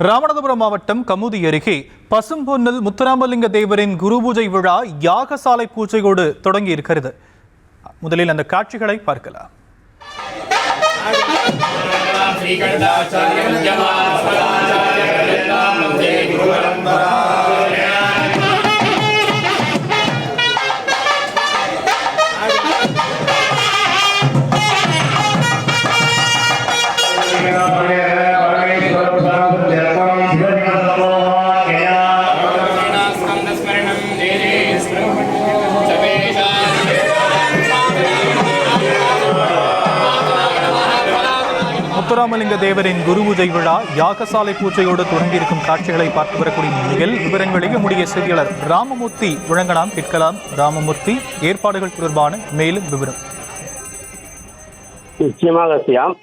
ராமநாதபுரம் மாவட்டம் கமுதி அருகே பசும்பொன்னில் முத்துராமலிங்க தேவரின் குரு பூஜை விழா யாகசாலை பூஜையோடு தொடங்கி இருக்கிறது. முதலில் அந்த காட்சிகளை பார்க்கலாம். முத்துராமலிங்க தேவரின் குரு பூஜை விழா யாகசாலை பூஜையோடு தொடங்கியிருக்கும் காட்சிகளை பார்த்து வரக்கூடிய நிலையில் விவரங்களை நம்முடைய செய்தியாளர் ராமமூர்த்தி வழங்கலாம். கேட்கலாம். ராமமூர்த்தி, ஏற்பாடுகள் தொடர்பான மேலும் விவரம். நிச்சயமாக சியாம்,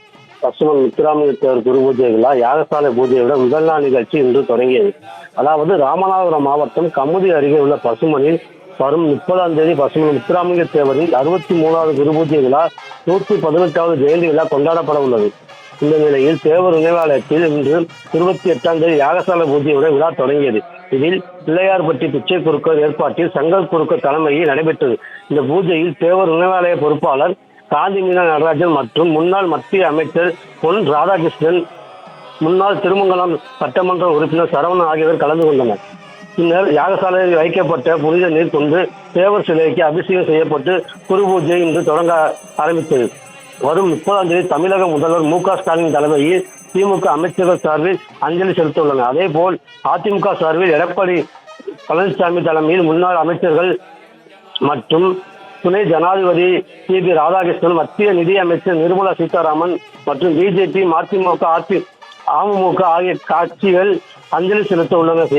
பசுமன் முத்துராமலிங்க தேவர் குரு பூஜை விழா யாகசாலை பூஜையோட முதல் நாள் நிகழ்ச்சி இன்று தொடங்கியது. அதாவது ராமநாதபுரம் மாவட்டம் கமுதி அருகே உள்ள பசுமனில் வரும் 30ஆம் தேதி பசுமன் முத்துராமலிங்க தேவரின் 63வது குரு பூஜை விழா 118வது ஜெயந்தி விழா கொண்டாடப்பட உள்ளது. இந்த நிலையில் தேவர் நினைவாலயத்தில் இன்று 28ஆம் தேதி யாகசாலை பூஜையுடன் விழா தொடங்கியது. இதில் பிள்ளையார்பட்டி பிச்சை குருக்கள் ஏற்பாட்டில் சங்கர் குருக்கள் தலைமையில் நடைபெற்றது. இந்த பூஜையில் தேவர் நினைவாலய பொறுப்பாளர் காந்தி மீனா நடராஜன் மற்றும் முன்னாள் மத்திய அமைச்சர் பொன் ராதாகிருஷ்ணன், முன்னாள் திருமங்கலம் சட்டமன்ற உறுப்பினர் சரவணன் ஆகியோர் கலந்து கொண்டனர். பின்னர் யாகசாலையில் வைக்கப்பட்ட புனித நீர் கொண்டு தேவர் சிலைக்கு அபிஷேகம் செய்யப்பட்டு குரு பூஜை இன்று தொடங்க ஆரம்பித்தது. வரும் 30ஆம் தேதி தமிழக முதல்வர் மு.க. ஸ்டாலின் தலைமையில் திமுக அமைச்சர்கள் சார்பில் அஞ்சலி செலுத்த உள்ளனர். அதேபோல் அதிமுக சார்பில் எடப்பாடி பழனிசாமி தலைமையில் முன்னாள் அமைச்சர்கள் மற்றும் துணை ஜனாதிபதி சி.பி. ராதாகிருஷ்ணன், மத்திய நிதி அமைச்சர் நிர்மலா சீதாராமன் மற்றும் பிஜேபி, மதிமுக, அமமுக ஆகிய கட்சிகள் அஞ்சலி செலுத்த உள்ளனர்.